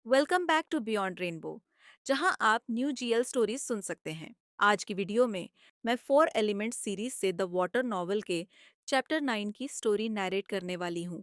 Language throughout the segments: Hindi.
Welcome back to beyond rainbow, जहां आप न्यू जीएल स्टोरीज सुन सकते हैं। आज की वीडियो में मैं 4 एलिमेंट्स सीरीज से द वाटर नॉवल के चैप्टर 9 की स्टोरी नैरेट करने वाली हूं।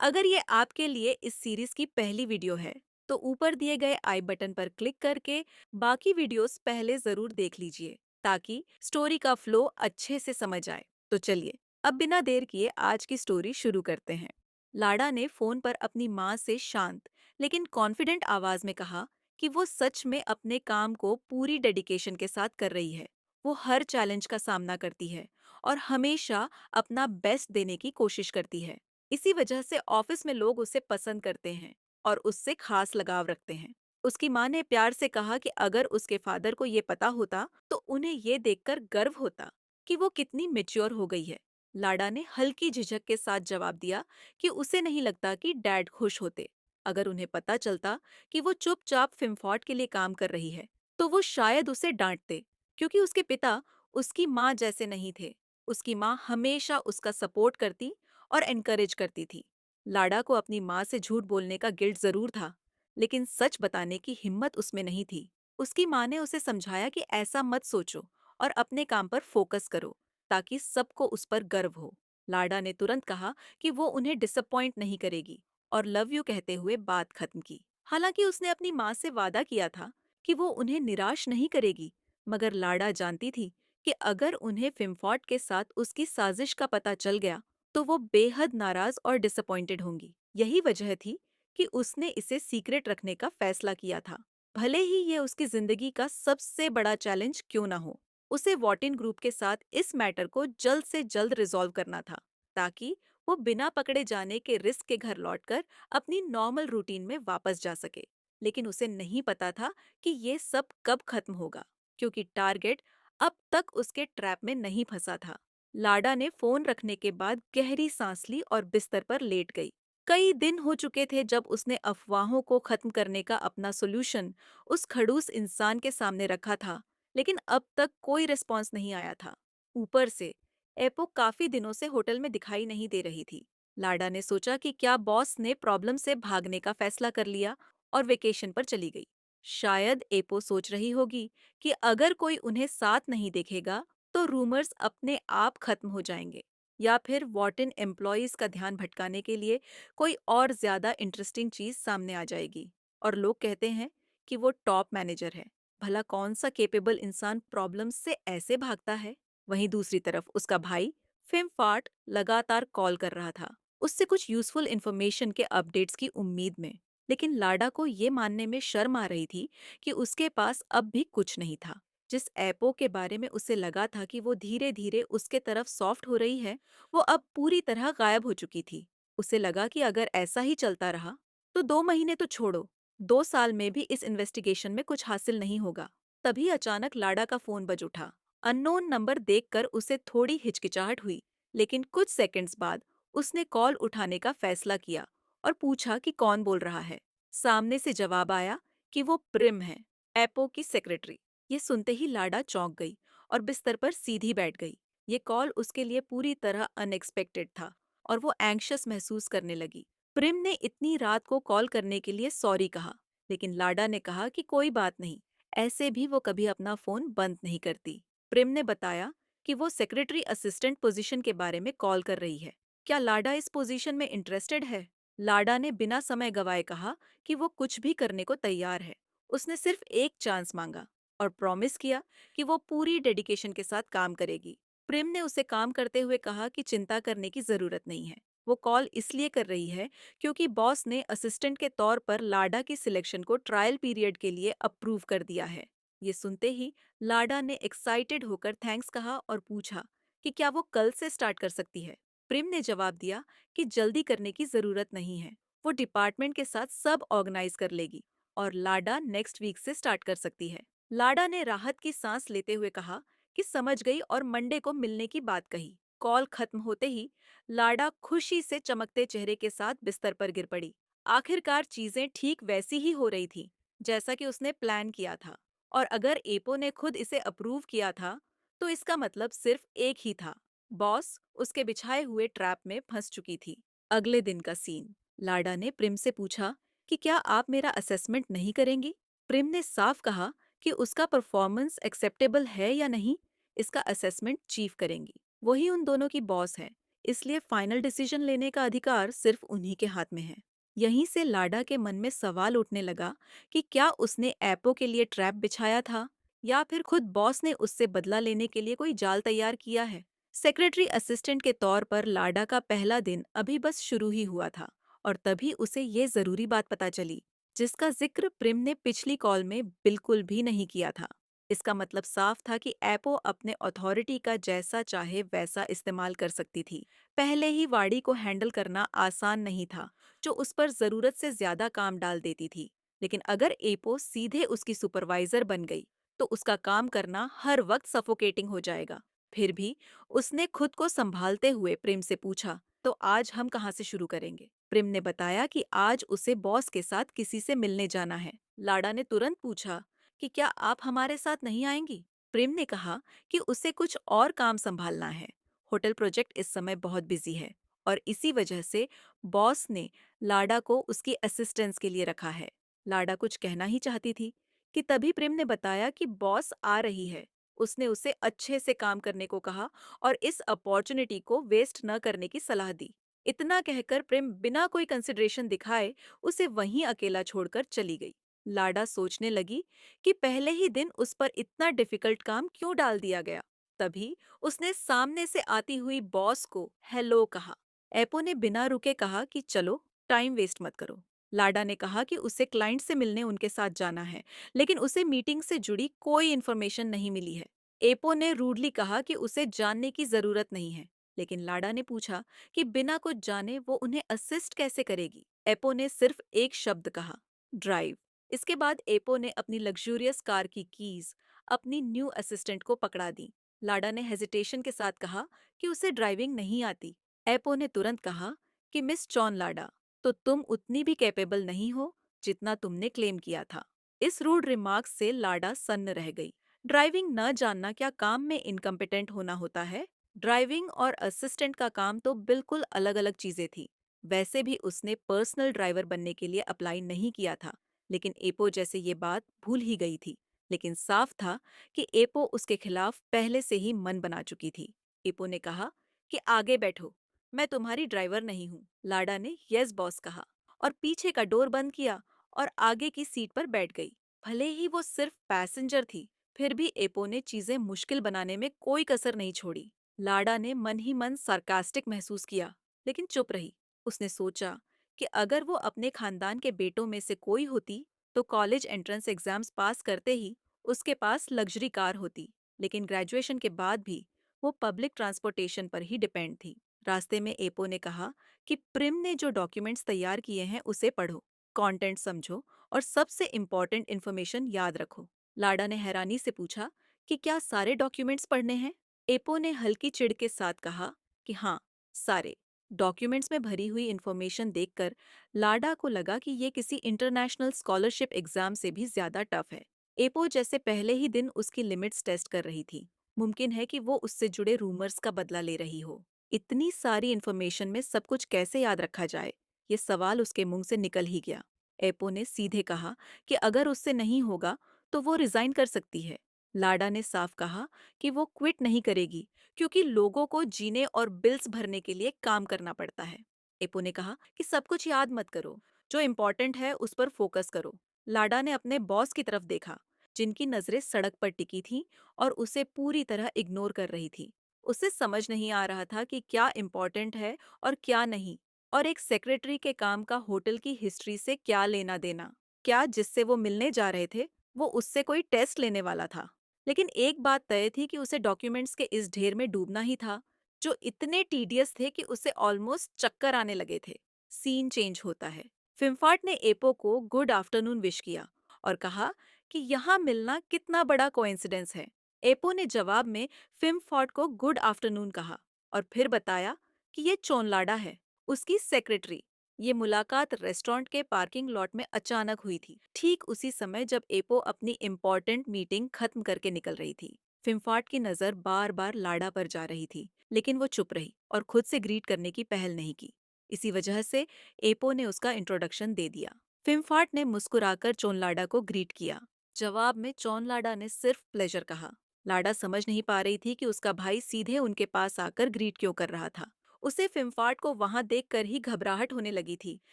अगर ये आपके लिए इस सीरीज की पहली वीडियो है, तो ऊपर दिए गए आई बटन पर क्लिक करके बाकी वीडियोस पहले जरूर देख लीजिए, ताकि स्टोरी का फ्लो अच्छे से समझ आए। तो चलिए, अब बिना देर किए आज की स्टोरी शुरू करते हैं। लाडा ने फोन पर अपनी माँ से शांत लेकिन कॉन्फिडेंट आवाज में कहा कि वो सच में अपने काम को पूरी डेडिकेशन के साथ कर रही है। वो हर चैलेंज का सामना करती है और हमेशा अपना बेस्ट देने की कोशिश करती है। इसी वजह से ऑफिस में लोग उसे पसंद करते हैं और उससे खास लगाव रखते हैं। उसकी माँ ने प्यार से कहा कि अगर उसके फादर को ये पता होता तो उन्हें ये देखकर गर्व होता कि वो कितनी मेच्योर हो गई है। लाडा ने हल्की झिझक के साथ जवाब दिया कि उसे नहीं लगता कि डैड खुश होते। अगर उन्हें पता चलता कि वो चुपचाप फिमफॉट के लिए काम कर रही है, तो वो शायद उसे डांटते, क्योंकि उसके पिता उसकी माँ जैसे नहीं थे। उसकी माँ हमेशा उसका सपोर्ट करती और एनकरेज करती थी। लाडा को अपनी माँ से झूठ बोलने का गिल्ट जरूर था, लेकिन सच बताने की हिम्मत उसमें नहीं थी। उसकी माँ ने उसे समझाया कि ऐसा मत सोचो और अपने काम पर फोकस करो, ताकि सबको उस पर गर्व हो। लाडा ने तुरंत कहा कि वो उन्हें डिसअपॉइंट नहीं करेगी और लव यू कहते हुए बात खत्म की। हालांकि उसने अपनी माँ से वादा किया था कि वो उन्हें निराश नहीं करेगी, मगर लाडा जानती थी कि अगर उन्हें फिमफॉट के साथ उसकी साजिश का पता चल गया, तो वो बेहद नाराज और डिसअपॉइंटेड होंगी। यही वजह थी कि उसने इसे सीक्रेट रखने का फैसला किया था, भले ही ये उसकी जिंदगी का सबसे बड़ा चैलेंज क्यों ना हो। उसे वॉटिन ग्रुप के साथ इस मैटर को जल्द से जल्द रिजॉल्व करना था, ताकि वो बिना पकड़े जाने के रिस्क के घर लौटकर अपनी नॉर्मल रूटीन में वापस जा सके। लेकिन उसे नहीं पता था कि ये सब कब खत्म होगा, क्योंकि टारगेट अब तक उसके ट्रैप में नहीं फंसा था। लाडा ने फोन रखने के बाद गहरी सांस ली और बिस्तर पर लेट गई। कई दिन हो चुके थे जब उसने अफवाहों को खत्म करने का अपना सोल्यूशन उस खड़ूस इंसान के सामने रखा था, लेकिन अब तक कोई रिस्पॉन्स नहीं आया था। ऊपर से एपो काफी दिनों से होटल में दिखाई नहीं दे रही थी। लाडा ने सोचा कि क्या बॉस ने प्रॉब्लम से भागने का फैसला कर लिया और वेकेशन पर चली गई। शायद एपो सोच रही होगी कि अगर कोई उन्हें साथ नहीं देखेगा, तो रूमर्स अपने आप खत्म हो जाएंगे, या फिर वॉर्टन एम्प्लॉयज का ध्यान भटकाने के लिए कोई और ज्यादा इंटरेस्टिंग चीज सामने आ जाएगी। और लोग कहते हैं कि वो टॉप मैनेजर है। भला कौन सा केपेबल इंसान प्रॉब्लम से ऐसे भागता है। वहीं दूसरी तरफ उसका भाई फिमफाट लगातार कॉल कर रहा था, उससे कुछ यूजफुल इन्फॉर्मेशन के अपडेट्स की उम्मीद में। लेकिन लाडा को ये मानने में शर्म आ रही थी कि उसके पास अब भी कुछ नहीं था। जिस एपो के बारे में उसे लगा था कि वो धीरे धीरे उसके तरफ सॉफ्ट हो रही है, वो अब पूरी तरह गायब हो चुकी थी। उसे लगा कि अगर ऐसा ही चलता रहा, तो 2 महीने तो छोड़ो, 2 साल में भी इस इन्वेस्टिगेशन में कुछ हासिल नहीं होगा। तभी अचानक लाडा का फोन बज उठा। अननोन नंबर देखकर उसे थोड़ी हिचकिचाहट हुई, लेकिन कुछ सेकंड्स बाद उसने कॉल उठाने का फैसला किया और पूछा कि कौन बोल रहा है। सामने से जवाब आया कि वो प्रिम है, एपो की सेक्रेटरी। ये सुनते ही लाडा चौंक गई और बिस्तर पर सीधी बैठ गई। ये कॉल उसके लिए पूरी तरह अनएक्सपेक्टेड था और वो एंग्शियस महसूस करने लगी। प्रिम ने इतनी रात को कॉल करने के लिए सॉरी कहा, लेकिन लाडा ने कहा कि कोई बात नहीं, ऐसे भी वो कभी अपना फोन बंद नहीं करती। प्रेम ने बताया कि वो सेक्रेटरी असिस्टेंट पोजीशन के बारे में कॉल कर रही है। क्या लाडा इस पोजीशन में इंटरेस्टेड है? लाडा ने बिना समय गवाए कहा कि वो कुछ भी करने को तैयार है। उसने सिर्फ एक चांस मांगा और प्रॉमिस किया कि वो पूरी डेडिकेशन के साथ काम करेगी। प्रेम ने उसे काम करते हुए कहा कि चिंता करने की जरूरत नहीं है। वो कॉल इसलिए कर रही है क्योंकि बॉस ने असिस्टेंट के तौर पर लाडा की सिलेक्शन को ट्रायल पीरियड के लिए अप्रूव कर दिया है। ये सुनते ही लाडा ने एक्साइटेड होकर थैंक्स कहा और पूछा कि क्या वो कल से स्टार्ट कर सकती है। प्रिम ने जवाब दिया कि जल्दी करने की जरूरत नहीं है, वो डिपार्टमेंट के साथ सब ऑर्गेनाइज कर लेगी और लाडा नेक्स्ट वीक से स्टार्ट कर सकती है। लाडा ने राहत की सांस लेते हुए कहा कि समझ गई और मंडे को मिलने की बात कही। कॉल खत्म होते ही लाडा खुशी से चमकते चेहरे के साथ बिस्तर पर गिर पड़ी। आखिरकार चीजें ठीक वैसी ही हो रही थी जैसा कि उसने प्लान किया था। और अगर एपो ने खुद इसे अप्रूव किया था, तो इसका मतलब सिर्फ एक ही था, बॉस उसके बिछाए हुए ट्रैप में फंस चुकी थी। अगले दिन का सीन। लाडा ने प्रिम से पूछा कि क्या आप मेरा असेसमेंट नहीं करेंगी? प्रेम ने साफ कहा कि उसका परफॉर्मेंस एक्सेप्टेबल है या नहीं, इसका असेसमेंट चीफ करेंगी। वही उन दोनों की बॉस है, इसलिए फाइनल डिसीजन लेने का अधिकार सिर्फ उन्हीं के हाथ में है। यहीं से लाडा के मन में सवाल उठने लगा कि क्या उसने एपो के लिए ट्रैप बिछाया था या फिर खुद बॉस ने उससे बदला लेने के लिए कोई जाल तैयार किया है। सेक्रेटरी असिस्टेंट के तौर पर लाडा का पहला दिन अभी बस शुरू ही हुआ था और तभी उसे ये जरूरी बात पता चली जिसका जिक्र प्रिम ने पिछली कॉल में बिल्कुल भी नहीं किया था। इसका मतलब साफ था कि एपो अपने अथॉरिटी का जैसा चाहे वैसा इस्तेमाल कर सकती थी। पहले ही वाड़ी को हैंडल करना आसान नहीं था, जो उस पर जरूरत से ज्यादा काम डाल देती थी। लेकिन अगर एपो सीधे उसकी सुपरवाइजर बन गई तो उसका काम करना हर वक्त सफोकेटिंग हो जाएगा। फिर भी उसने खुद को संभालते हुए प्रेम से पूछा, तो आज हम कहाँ से शुरू करेंगे? प्रेम ने बताया कि आज उसे बॉस के साथ किसी से मिलने जाना है। लाडा ने तुरंत पूछा कि क्या आप हमारे साथ नहीं आएंगी? प्रेम ने कहा कि उसे कुछ और काम संभालना है। होटल प्रोजेक्ट इस समय बहुत बिजी है और इसी वजह से बॉस ने लाडा को उसकी असिस्टेंस के लिए रखा है। लाडा कुछ कहना ही चाहती थी कि तभी प्रेम ने बताया कि बॉस आ रही है। उसने उसे अच्छे से काम करने को कहा और इस अपॉर्चुनिटी को वेस्ट न करने की सलाह दी। इतना कहकर प्रेम बिना कोई कंसिडरेशन दिखाए उसे वहीं अकेला छोड़कर चली गई। लाडा सोचने लगी कि पहले ही दिन उस पर इतना डिफिकल्ट काम क्यों डाल दिया गया। तभी उसने सामने से आती हुई बॉस को हेलो कहा। एपो ने बिना रुके कहा कि चलो, टाइम वेस्ट मत करो। लाडा ने कहा कि उसे क्लाइंट से मिलने उनके साथ जाना है, लेकिन उसे मीटिंग से जुड़ी कोई इन्फॉर्मेशन नहीं मिली है। एपो ने रूडली कहा कि उसे जानने की जरूरत नहीं है, लेकिन लाडा ने पूछा कि बिना कुछ जाने वो उन्हें असिस्ट कैसे करेगी। एपो ने सिर्फ एक शब्द कहा, ड्राइव। इसके बाद एपो ने अपनी लग्जूरियस कार की कीज अपनी न्यू असिस्टेंट को पकड़ा दी। लाडा ने हेजिटेशन के साथ कहा कि उसे ड्राइविंग नहीं आती। एपो ने तुरंत कहा कि मिस चॉन लाडा, तो तुम उतनी भी कैपेबल नहीं हो जितना तुमने क्लेम किया था। इस रूड रिमार्क से लाडा सन्न रह गई। ड्राइविंग न जानना क्या काम में इनकम्पिटेंट होना होता है? ड्राइविंग और असिस्टेंट का काम तो बिल्कुल अलग अलग चीजें थी। वैसे भी उसने पर्सनल ड्राइवर बनने के लिए अप्लाई नहीं किया था, लेकिन एपो जैसे ये बात भूल ही गई थी। लेकिन साफ था कि एपो उसके खिलाफ पहले से ही मन बना चुकी थी। एपो ने कहा कि आगे बैठो, मैं तुम्हारी ड्राइवर नहीं हूँ। लाडा ने यस बॉस कहा और पीछे का डोर बंद किया और आगे की सीट पर बैठ गई। भले ही वो सिर्फ पैसेंजर थी, फिर भी एपो ने चीजें मुश्किल बनाने में कोई कसर नहीं छोड़ी। लाडा ने मन ही मन सार्कास्टिक महसूस किया, लेकिन चुप रही। उसने सोचा कि अगर वो अपने खानदान के बेटों में से कोई होती तो कॉलेज एंट्रेंस एग्जाम्स पास करते ही उसके पास लग्जरी कार होती। लेकिन ग्रेजुएशन के बाद भी वो पब्लिक ट्रांसपोर्टेशन पर ही डिपेंड थी। रास्ते में एपो ने कहा कि प्रिम ने जो डॉक्यूमेंट्स तैयार किए हैं उसे पढ़ो, कंटेंट समझो और सबसे इम्पोर्टेंट इन्फॉर्मेशन याद रखो। लाडा ने हैरानी से पूछा कि क्या सारे डॉक्यूमेंट्स पढ़ने हैं? एपो ने हल्की चिढ़ के साथ कहा कि हाँ, सारे। डॉक्यूमेंट्स में भरी हुई इन्फॉर्मेशन देखकर लाडा को लगा कि ये किसी इंटरनेशनल स्कॉलरशिप एग्जाम से भी ज्यादा टफ है। एपो जैसे पहले ही दिन उसकी लिमिट्स टेस्ट कर रही थी। मुमकिन है कि वो उससे जुड़े रूमर्स का बदला ले रही हो। इतनी सारी इन्फॉर्मेशन में सब कुछ कैसे याद रखा जाए? ये सवाल उसके मुंह से निकल ही गया। एपो ने सीधे कहा कि अगर उससे नहीं होगा तो वो रिजाइन कर सकती है। लाडा ने साफ कहा कि वो क्विट नहीं करेगी, क्योंकि लोगों को जीने और बिल्स भरने के लिए काम करना पड़ता है। एपो ने कहा कि सब कुछ याद मत करो, जो इम्पोर्टेंट है उस पर फोकस करो। लाडा ने अपने बॉस की तरफ देखा, जिनकी नजरें सड़क पर टिकी थीं और उसे पूरी तरह इग्नोर कर रही थी। उसे समझ नहीं आ रहा था कि क्या इम्पोर्टेंट है और क्या नहीं, और एक सेक्रेटरी के काम का होटल की हिस्ट्री से क्या लेना देना। क्या जिससे वो मिलने जा रहे थे वो उससे कोई टेस्ट लेने वाला था? लेकिन एक बात तय थी कि उसे डॉक्यूमेंट्स के इस ढेर में डूबना ही था, जो इतने टीडियस थे कि उसे ऑलमोस्ट चक्कर आने लगे थे। सीन चेंज होता है। फिम्फार्ट ने एपो को गुड आफ्टरनून विश किया और कहा कि यहाँ मिलना कितना बड़ा कोइंसिडेंस है। एपो ने जवाब में फिम्फॉर्ट को गुड आफ्टरनून कहा और फिर बताया कि ये चोनलाडा है, उसकी सेक्रेटरी। ये मुलाकात रेस्टोरेंट के पार्किंग लॉट में अचानक हुई थी, ठीक उसी समय जब एपो अपनी इम्पोर्टेंट मीटिंग खत्म करके निकल रही थी। फिम्फार्ट की नजर बार बार लाडा पर जा रही थी, लेकिन वो चुप रही और खुद से ग्रीट करने की पहल नहीं की। इसी वजह से एपो ने उसका इंट्रोडक्शन दे दिया। फिमफाट ने मुस्कुराकर चोनलाडा को ग्रीट किया। जवाब में चोनलाडा ने सिर्फ प्लेजर कहा। लाडा समझ नहीं पा रही थी कि उसका भाई सीधे उनके पास आकर ग्रीट क्यों कर रहा था। उसे फिमफाट को वहां देखकर ही घबराहट होने लगी थी,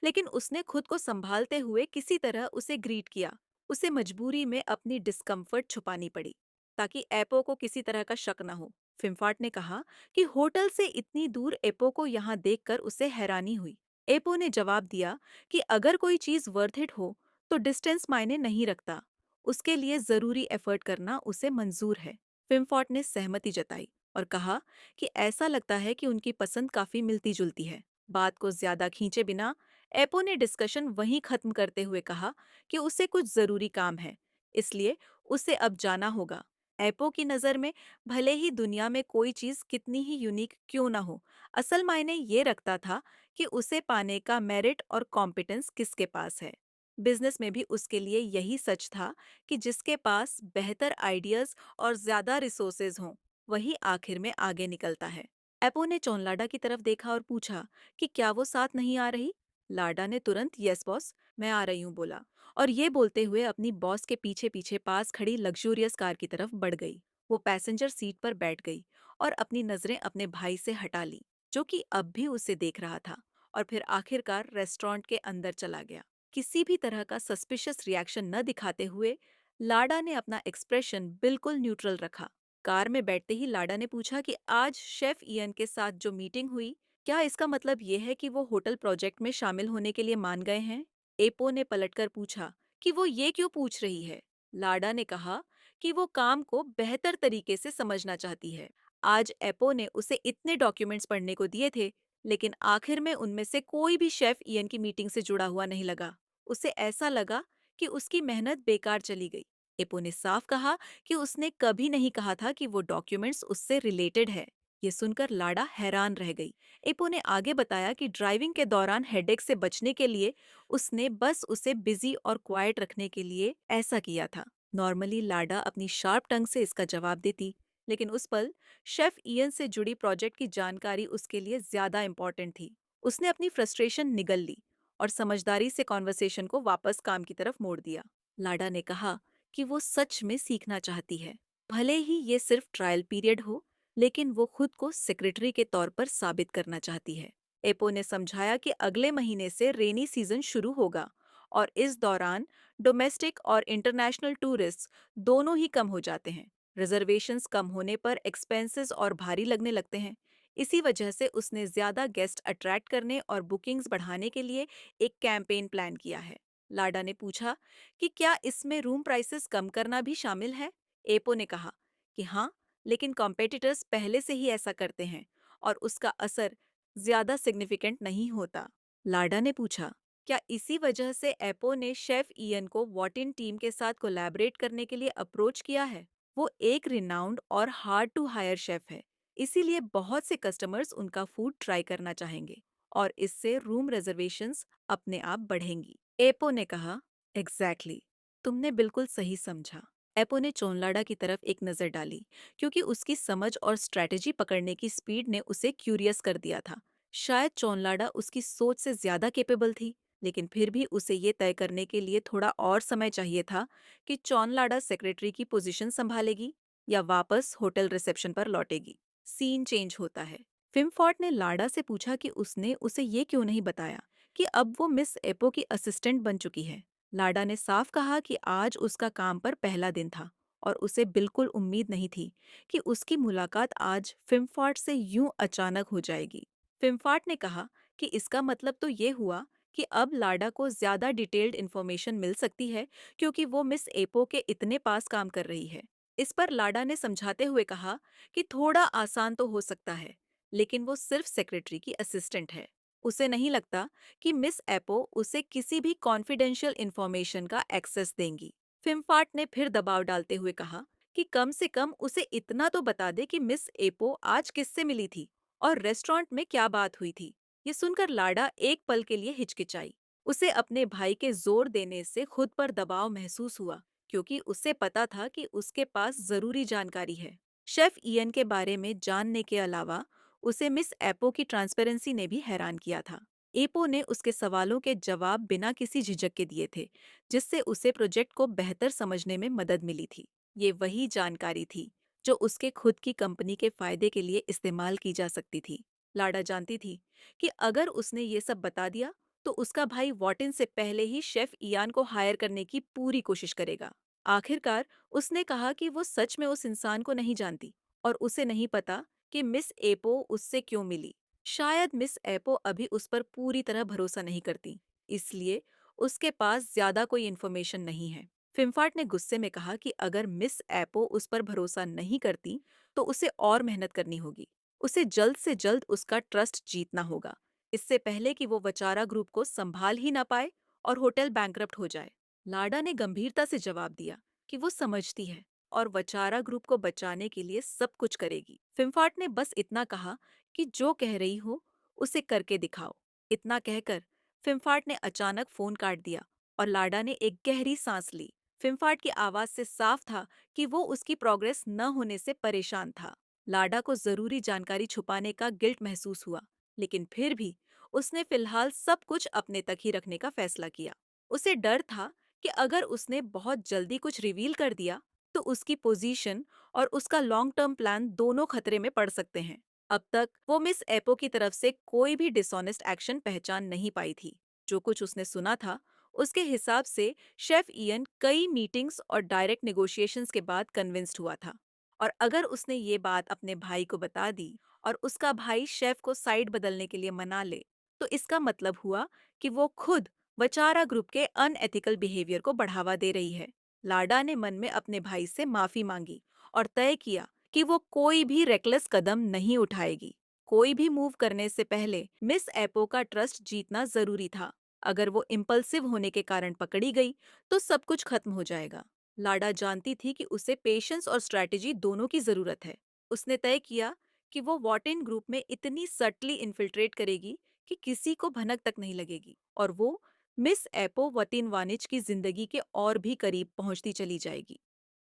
लेकिन उसने खुद को संभालते हुए किसी तरह उसे ग्रीट किया। उसे मजबूरी में अपनी डिस्कम्फर्ट छुपानी पड़ी ताकि एपो को किसी तरह का शक न हो। फिमफाट ने कहा कि होटल से इतनी दूर एपो को यहाँ देखकर उसे हैरानी हुई। एपो ने जवाब दिया कि अगर कोई चीज वर्थ इट हो तो डिस्टेंस मायने नहीं रखता। उसके लिए जरूरी एफर्ट करना उसे मंजूर है। फिमफॉर्ट ने सहमति जताई और कहा कि ऐसा लगता है कि उनकी पसंद काफी मिलती जुलती है। बात को ज्यादा खींचे बिना एपो ने डिस्कशन वहीं खत्म करते हुए कहा कि उसे कुछ जरूरी काम है, इसलिए उसे अब जाना होगा। एपो की नज़र में भले ही दुनिया में कोई चीज कितनी ही यूनिक क्यों ना हो, असल मायने ये रखता था कि उसे पाने का मेरिट और कॉम्पिटेंस किसके पास है। बिजनेस में भी उसके लिए यही सच था कि जिसके पास बेहतर आइडियाज और ज्यादा रिसोर्सेज हों, वही आखिर में आगे निकलता है। एपो ने चोनलाडा की तरफ देखा और पूछा कि क्या वो साथ नहीं आ रही। लाडा ने तुरंत यस बॉस, मैं आ रही हूँ बोला, और ये बोलते हुए अपनी बॉस के पीछे पीछे पास खड़ी लग्जूरियस कार की तरफ बढ़ गई। वो पैसेंजर सीट पर बैठ गई और अपनी नजरें अपने भाई से हटा ली, जो कि अब भी उसे देख रहा था, और फिर आखिरकार रेस्टोरेंट के अंदर चला गया। किसी भी तरह का सस्पिशियस रिएक्शन न दिखाते हुए लाडा ने अपना एक्सप्रेशन बिल्कुल न्यूट्रल रखा। कार में बैठते ही लाडा ने पूछा कि आज शेफ इयन के साथ जो मीटिंग हुई, क्या इसका मतलब ये है कि वो होटल प्रोजेक्ट में शामिल होने के लिए मान गए हैं। एपो ने पलटकर पूछा कि वो ये क्यों पूछ रही है। लाडा ने कहा कि वो काम को बेहतर तरीके से समझना चाहती है। आज एपो ने उसे इतने डॉक्यूमेंट्स पढ़ने को दिए थे, लेकिन आखिर में उनमें से कोई भी शेफ इयन की मीटिंग से जुड़ा हुआ नहीं लगा। उसे ऐसा लगा कि उसकी मेहनत बेकार चली गई। एपो ने साफ कहा कि उसने कभी नहीं कहा था कि वो डॉक्यूमेंट्स उससे रिलेटेड है। ये सुनकर लाडा हैरान रह गई। एपो ने आगे बताया कि ड्राइविंग के दौरान हेडेक से बचने के लिए उसने बस उसे बिजी और क्वाइट रखने के लिए ऐसा किया था। नॉर्मली लाडा अपनी शार्प टंग से इसका जवाब देती, लेकिन उस पल शेफ इयन से जुड़ी प्रोजेक्ट की जानकारी उसके लिए ज्यादा इम्पोर्टेंट थी। उसने अपनी फ्रस्ट्रेशन निगल ली और समझदारी से कॉन्वर्सेशन को वापस काम की तरफ मोड़ दिया। लाडा ने कहा कि वो सच में सीखना चाहती है, भले ही ये सिर्फ ट्रायल पीरियड हो, लेकिन वो खुद को सेक्रेटरी के तौर पर साबित करना चाहती है। एपो ने समझाया कि अगले महीने से रेनी सीजन शुरू होगा और इस दौरान डोमेस्टिक और इंटरनेशनल टूरिस्ट दोनों ही कम हो जाते हैं। रिजर्वेशंस कम होने पर एक्सपेंसेस और भारी लगने लगते हैं। इसी वजह से उसने ज्यादा गेस्ट अट्रैक्ट करने और बुकिंग्स बढ़ाने के लिए एक कैंपेन प्लान किया है। लाडा ने पूछा कि क्या इसमें रूम प्राइसेस कम करना भी शामिल है। एपो ने कहा कि हाँ, लेकिन कॉम्पिटिटर्स पहले से ही ऐसा करते हैं और उसका असर ज्यादा सिग्निफिकेंट नहीं होता। लाडा ने पूछा, क्या इसी वजह से एपो ने शेफ इयन को वॉटिन टीम के साथ कोलैबोरेट करने के लिए अप्रोच किया है। वो एक रिनाउंड और हार्ड टू हायर शेफ है, इसीलिए बहुत से कस्टमर्स उनका फूड ट्राई करना चाहेंगे और इससे रूम रिजर्वेशंस अपने आप बढ़ेंगी। एपो ने कहा, एग्जैक्टली, तुमने बिल्कुल सही समझा। एपो ने चोनलाडा की तरफ एक नज़र डाली, क्योंकि उसकी समझ और स्ट्रैटेजी पकड़ने की स्पीड ने उसे क्यूरियस कर दिया था। शायद चोनलाडा उसकी सोच से ज्यादा केपेबल थी, लेकिन फिर भी उसे ये तय करने के लिए थोड़ा और समय चाहिए था कि चोनलाडा सेक्रेटरी की पोजीशन संभालेगी या वापस होटल रिसेप्शन पर लौटेगी। सीन चेंज होता है। फिमफॉर्ट ने लाडा से पूछा कि उसने उसे ये क्यों नहीं बताया कि अब वो मिस एपो की असिस्टेंट बन चुकी है। लाडा ने साफ कहा कि आज उसका काम पर पहला दिन था और उसे बिल्कुल उम्मीद नहीं थी कि उसकी मुलाकात आज फिमफॉर्ट से यूं अचानक हो जाएगी। फिमफॉर्ट ने कहा कि इसका मतलब तो ये हुआ कि अब लाडा को ज्यादा डिटेल्ड इन्फॉर्मेशन मिल सकती है, क्योंकि वो मिस एपो के इतने पास काम कर रही है। इस पर लाडा ने समझाते हुए कहा कि थोड़ा आसान तो हो सकता है, लेकिन वो सिर्फ सेक्रेटरी की असिस्टेंट है। उसे नहीं लगता कि मिस एपो उसे किसी भी कॉन्फिडेंशियल इंफॉर्मेशन का एक्सेस देंगी। फिमफार्ट ने फिर दबाव डालते हुए कहा कि कम से कम उसे इतना तो बता दे कि मिस एपो आज किससे मिली थी और रेस्टोरेंट में क्या बात हुई थी। ये सुनकर लाडा एक पल के लिए हिचकिचाई। उसे अपने भाई के जोर देने से खुद पर दबाव महसूस हुआ, क्योंकि उसे पता था कि उसके पास जरूरी जानकारी है। शेफ इयन के बारे में जानने के अलावा उसे मिस एपो की ट्रांसपेरेंसी ने भी हैरान किया था। एपो ने उसके सवालों के जवाब बिना किसी झिझक के दिए थे, जिससे उसे प्रोजेक्ट को बेहतर समझने में मदद मिली थी। ये वही जानकारी थी जो उसके खुद की कंपनी के फायदे के लिए इस्तेमाल की जा सकती थी। लाडा जानती थी कि अगर उसने ये सब बता दिया तो उसका भाई वॉटिन से पहले ही शेफ इयान को हायर करने की पूरी कोशिश करेगा। आखिरकार उसने कहा कि वो सच में उस इंसान को नहीं जानती और उसे नहीं पता कि मिस एपो उससे क्यों मिली। शायद मिस एपो अभी उस पर पूरी तरह भरोसा नहीं करती, इसलिए उसके पास ज्यादा कोई इन्फॉर्मेशन नहीं है। फिम्फार्ट ने गुस्से में कहा कि अगर मिस एपो उस पर भरोसा नहीं करती तो उसे और मेहनत करनी होगी। उसे जल्द से जल्द उसका ट्रस्ट जीतना होगा, इससे पहले कि वो वचारा ग्रुप को संभाल ही ना पाए और होटल बैंकरप्ट हो जाए। लाडा ने गंभीरता से जवाब दिया कि वो समझती है और वचारा ग्रुप को बचाने के लिए सब कुछ करेगी। फिम्फार्ट ने बस इतना कहा कि जो कह रही हो उसे करके दिखाओ। इतना कहकर फिम्फार्ट ने अचानक फोन काट दिया और लाडा ने एक गहरी सांस ली। फिम्फार्ट की आवाज से साफ था कि वो उसकी प्रोग्रेस न होने से परेशान था। लाडा को जरूरी जानकारी छुपाने का गिल्ट महसूस हुआ, लेकिन फिर भी उसने फिलहाल सब कुछ अपने तक ही रखने का फैसला किया। उसे डर था कि अगर उसने बहुत जल्दी कुछ रिवील कर दिया तो उसकी पोजीशन और उसका लॉन्ग टर्म प्लान दोनों खतरे में पड़ सकते हैं। अब तक वो मिस एपो की तरफ से कोई भी डिसऑनेस्ट एक्शन पहचान नहीं पाई थी। जो कुछ उसने सुना था उसके हिसाब से शेफ इयन कई मीटिंग्स और डायरेक्ट नेगोशिएशंस के बाद कन्विंस्ड हुआ था। और अगर उसने ये बात अपने भाई को बता दी और उसका भाई शेफ को साइड बदलने के लिए मना ले, तो इसका मतलब हुआ कि वो खुद वचारा ग्रुप के अनएथिकल बिहेवियर को बढ़ावा दे रही है। लाडा ने मन में अपने भाई से माफी मांगी और तय किया कि वो कोई भी रेकलेस कदम नहीं उठाएगी। कोई भी मूव करने से पहले मिस एपो का ट्रस्ट जीतना जरूरी था। अगर वो इम्पल्सिव होने के कारण पकड़ी गई तो सब कुछ खत्म हो जाएगा। लाडा जानती थी कि उसे पेशेंस और स्ट्रैटेजी दोनों की जरूरत है। उसने तय किया कि वो वॉटिन ग्रुप में इतनी सटली इन्फिल्ट्रेट करेगी कि किसी को भनक तक नहीं लगेगी और वो मिस एपो वटिन वानिच की जिंदगी के और भी करीब पहुंचती चली जाएगी।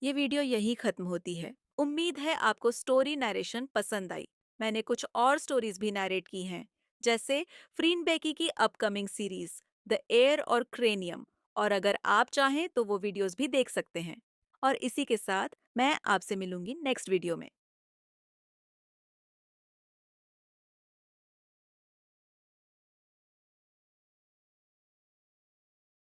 ये वीडियो यही खत्म होती है। उम्मीद है आपको स्टोरी नरेशन पसंद आई। मैंने कुछ और स्टोरीज भी नरेट की हैं, जैसे फ्रीन बेकी की अपकमिंग सीरीज द एयर और क्रेनियम। और अगर आप चाहें तो वो वीडियोस भी देख सकते हैं। और इसी के साथ मैं आपसे मिलूंगी नेक्स्ट वीडियो में।